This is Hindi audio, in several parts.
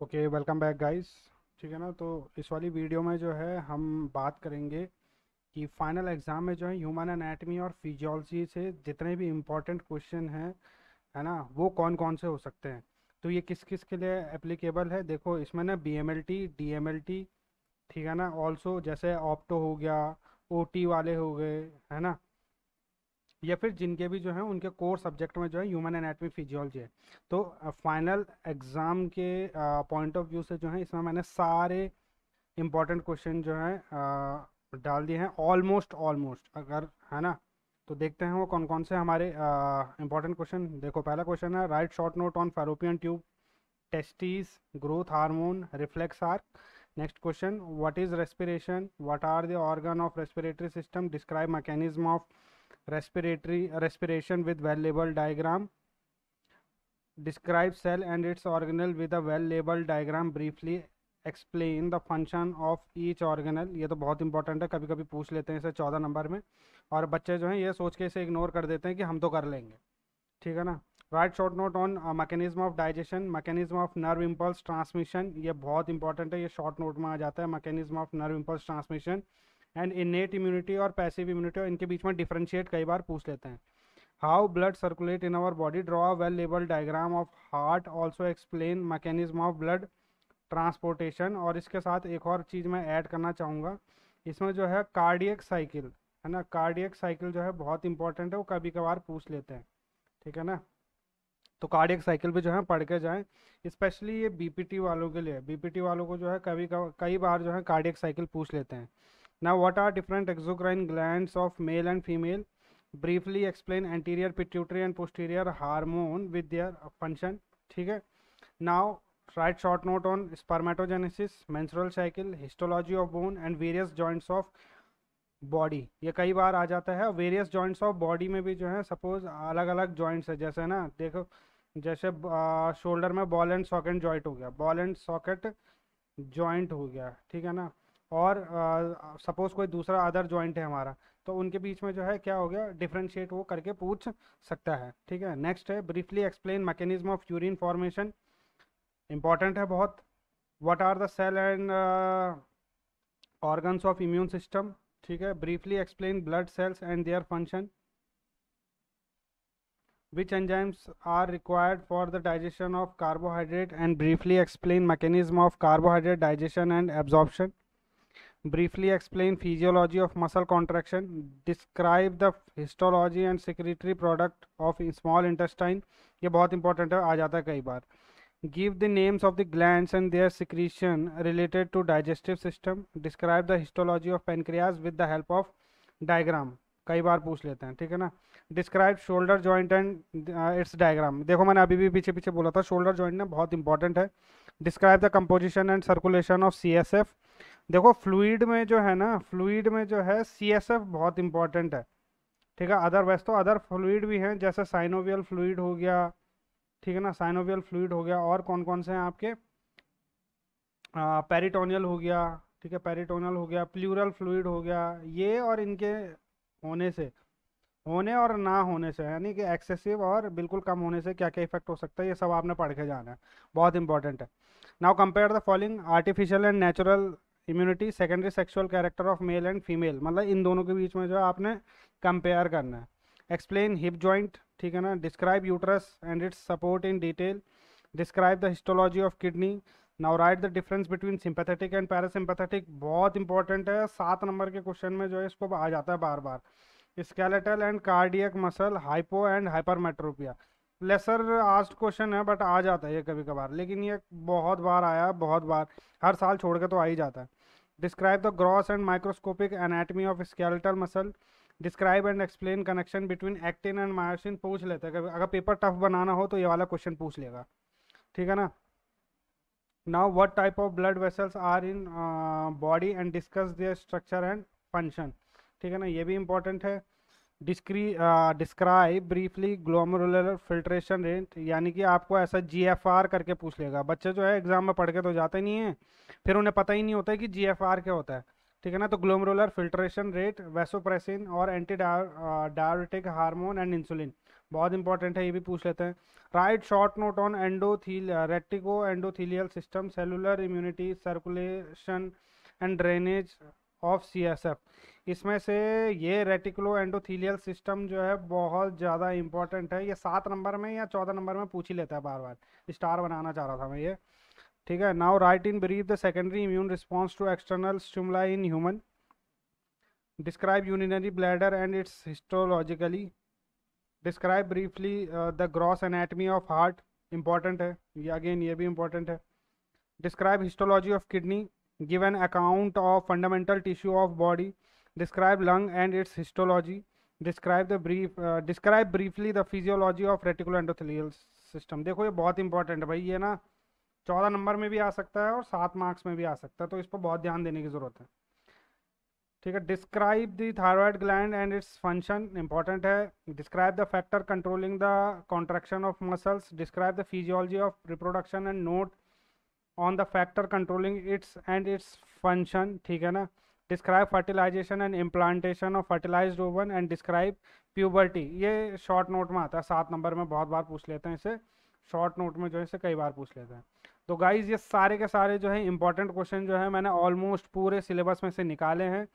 Okay, welcome back guys. ठीक है ना। तो इस वाली वीडियो में जो है हम बात करेंगे कि फाइनल एग्जाम में जो है ह्यूमन एनाटमी और फिजियोलॉजी से जितने भी इम्पोर्टेंट क्वेश्चन हैं, है ना, वो कौन कौन से हो सकते हैं। तो ये किस किस के लिए एप्लीकेबल है, देखो इसमें ना बीएमएलटी, डीएमएलटी, ठीक है ना, ऑल्सो जैसे ऑप्टो हो गया, ओटी वाले हो गए, है ना, या फिर जिनके भी जो है उनके कोर सब्जेक्ट में जो है ह्यूमन एनाटमी फिजियोलॉजी है। तो फाइनल एग्जाम के पॉइंट ऑफ व्यू से जो है इसमें मैंने सारे इंपॉर्टेंट क्वेश्चन जो है डाल दिए हैं, ऑलमोस्ट ऑलमोस्ट, अगर है ना। तो देखते हैं वो कौन कौन से हमारे इंपॉर्टेंट क्वेश्चन। देखो पहला क्वेश्चन है, write short note on fallopian tube, testis, growth hormone, reflex arc. Next question, what is respiration, what are the organ of respiratory system, describe mechanism of respiration with well labeled diagram. Describe cell and its organelle with a well labeled diagram. Briefly explain the function of each organelle. ये तो बहुत इंपॉर्टेंट है, कभी कभी पूछ लेते हैं इसे 14 नंबर में, और बच्चे जो हैं ये सोच के इसे इग्नोर कर देते हैं कि हम तो कर लेंगे। ठीक है ना। Right short note on mechanism of digestion, mechanism of nerve impulse transmission, ये बहुत इंपॉर्टेंट है, ये शॉर्ट नोट में आ जाता है। Mechanism of nerve impulse transmission and innate immunity और पैसिव इम्यूनिटी, और इनके बीच में डिफरेंशिएट कई बार पूछ लेते हैं। How blood circulate in our body, draw a well labelled diagram of heart, also explain mechanism of blood transportation. और इसके साथ एक और चीज़ मैं ऐड करना चाहूँगा, इसमें जो है कार्डियक साइकिल, है ना, कार्डियक साइकिल जो है बहुत इंपॉर्टेंट है, वो कभी कभार पूछ लेते हैं। ठीक है ना। तो कार्डियक साइकिल भी जो है पढ़ के जाएं, स्पेशली ये बीपीटी वालों के लिए। बीपीटी वालों को जो है कई बार जो है कार्डियक साइकिल पूछ लेते हैं। Now what are different exocrine glands of male and female, briefly explain anterior pituitary and posterior hormone with their function. ठीक है। Now write short note on spermatogenesis, menstrual cycle, histology of bone and various joints of body, ये कई बार आ जाता है। वेरियस जॉइंट्स ऑफ बॉडी में भी जो है सपोज अलग अलग जॉइंट्स है, जैसे ना देखो, जैसे शोल्डर में बॉल एंड सॉकेट जॉइंट हो गया, बॉल एंड सॉकेट जॉइंट हो गया, ठीक है ना। और सपोज कोई दूसरा अदर जॉइंट है हमारा, तो उनके बीच में जो है क्या हो गया, डिफरेंशिएट वो करके पूछ सकता है। ठीक है। नेक्स्ट है, briefly explain mechanism of urine formation, important है बहुत। What are the cell and organs of immune system, ठीक है। Briefly explain blood cells and their function, which enzymes are required for the digestion of carbohydrate, and briefly explain mechanism of carbohydrate digestion and absorption. Briefly explain physiology of muscle contraction, describe the histology and secretory product of small intestine, ये बहुत इंपॉर्टेंट है, आ जाता है कई बार। Give the names of the glands and their secretion related to digestive system. Describe the histology of pancreas with the help of diagram, कई बार पूछ लेते हैं। ठीक है ना। Describe shoulder joint and it's diagram, देखो मैंने अभी भी पीछे पीछे बोला था, शोल्डर जॉइंट ना बहुत इंपॉर्टेंट है। Describe the composition and circulation of CSF, देखो फ्लूइड में जो है ना, फ्लूइड में जो है सीएसएफ बहुत इंपॉर्टेंट है। ठीक है। अदर वैसे तो अदर फ्लूइड भी हैं, जैसे साइनोवियल फ्लूइड हो गया, ठीक है ना, साइनोवियल फ्लूइड हो गया, और कौन कौन से हैं आपके, पेरिटोनियल हो गया, ठीक है, पेरिटोनियल हो गया, प्लूरल फ्लूइड हो गया। ये और इनके होने से, होने और ना होने से, यानी कि एक्सेसिव और बिल्कुल कम होने से क्या क्या इफेक्ट हो सकता है, ये सब आपने पढ़ के जाना है, बहुत इंपॉर्टेंट है। Now compare the following, artificial and natural immunity, secondary sexual character of male and female, मतलब इन दोनों के बीच में जो है आपने कंपेयर करना है। एक्सप्लेन हिप जॉइंट, ठीक है ना। Describe uterus and it's support in detail, describe the histology of kidney. Now right the difference between sympathetic and parasympathetic, बहुत इंपॉर्टेंट है, 7 नंबर के क्वेश्चन में जो है इसको आ जाता है बार बार। Skeletal and cardiac muscle, hypo and hypermetropia, lesser asked question है बट आ जाता है ये कभी कभार, लेकिन ये बहुत बार आया, बहुत बार, हर साल छोड़ के तो आ ही जाता है। Describe the gross and microscopic anatomy of skeletal muscle, describe and explain connection between actin and myosin, पूछ लेते हैं अगर पेपर टफ बनाना हो तो ये वाला क्वेश्चन पूछ लेगा। ठीक है ना। Now what type of blood vessels are in body and discuss their structure and function, ठीक है ना, ये भी इंपॉर्टेंट है। Describe briefly glomerular filtration rate, यानी कि आपको ऐसा जीएफआर करके पूछ लेगा। बच्चे जो है एग्जाम में पढ़ के तो जाते नहीं है, फिर उन्हें पता ही नहीं होता है कि जीएफआर क्या होता है। ठीक है ना। तो ग्लोमेरुलर फिल्ट्रेशन रेट, वैसोप्रेसिन और anti diuretic hormone and insulin, बहुत इंपॉर्टेंट है, ये भी पूछ लेते हैं। Write short note on reticulo endothelial system, cellular immunity, circulation and drainage of CSF। इसमें से ये रेटिकुलो एंडोथीलियल सिस्टम जो है बहुत ज़्यादा इंपॉर्टेंट है, ये 7 नंबर में या 14 नंबर में पूछ ही लेता है बार बार, स्टार बनाना चाह रहा था मैं ये। ठीक है, now write in brief the secondary immune response to external stimuli in human, describe urinary bladder and its histologically, describe briefly the gross anatomy of heart, important है ये, अगेन ये भी इंपॉर्टेंट है। Describe histology of kidney, give an account of fundamental tissue of body, describe lung and its histology, describe briefly the physiology of reticulo endothelial system. देखो ये बहुत इंपॉर्टेंट है भाई, ये ना 14 नंबर में भी आ सकता है और 7 मार्क्स में भी आ सकता है, तो इस पर बहुत ध्यान देने की जरूरत है। ठीक है, describe the thyroid gland and its function, important है। Describe the factor controlling the contraction of muscles, describe the physiology of reproduction and note on the factor controlling its function. ठीक है ना, describe fertilization and implantation of fertilized ovum and describe puberty. ये शॉर्ट नोट में आता है, 7 नंबर में बहुत बार पूछ लेते हैं इसे, शॉर्ट नोट में जो है इसे कई बार पूछ लेते हैं। तो गाइज ये सारे के सारे जो है इंपॉर्टेंट क्वेश्चन जो है मैंने ऑलमोस्ट पूरे सिलेबस में से निकाले हैं।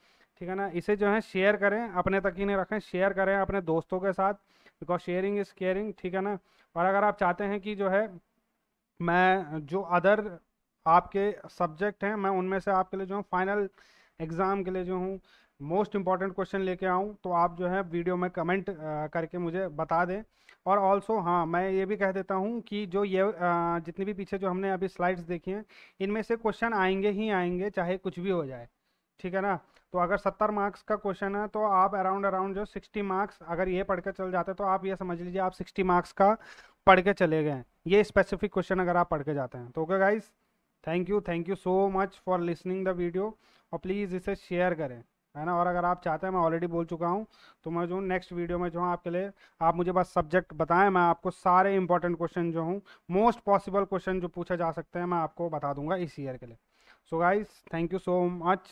ठीक है ना, इसे जो है शेयर करें, अपने तक ही नहीं रखें, शेयर करें अपने दोस्तों के साथ, बिकॉज शेयरिंग इज़ केयरिंग। ठीक है ना, और अगर आप चाहते हैं कि जो है मैं जो अदर आपके सब्जेक्ट हैं मैं उनमें से आपके लिए जो हूँ फाइनल एग्ज़ाम के लिए जो हूँ मोस्ट इंपॉर्टेंट क्वेश्चन लेके आऊँ, तो आप जो है वीडियो में कमेंट करके मुझे बता दें। और ऑल्सो हाँ, मैं ये भी कह देता हूँ कि जो ये जितनी भी पीछे जो हमने अभी स्लाइड्स देखी हैं, इनमें से क्वेश्चन आएंगे ही आएंगे, चाहे कुछ भी हो जाए। ठीक है ना, तो अगर 70 मार्क्स का क्वेश्चन है तो आप अराउंड जो 60 मार्क्स अगर ये पढ़ के चल जाते हैं, तो आप ये समझ लीजिए आप 60 मार्क्स का पढ़ के चले गए हैं, ये स्पेसिफिक क्वेश्चन अगर आप पढ़ के जाते हैं तो। Okay guys, thank you so much for listening the video, और प्लीज़ इसे शेयर करें, है ना। और अगर आप चाहते हैं, मैं ऑलरेडी बोल चुका हूँ, तो मैं जो नेक्स्ट वीडियो में जो हूँ आपके लिए, आप मुझे बस सब्जेक्ट बताएं, मैं आपको सारे इंपॉर्टेंट क्वेश्चन जो हूँ, मोस्ट पॉसिबल क्वेश्चन जो पूछे जा सकते हैं, मैं आपको बता दूंगा इस ईयर के लिए। So guys, thank you so much.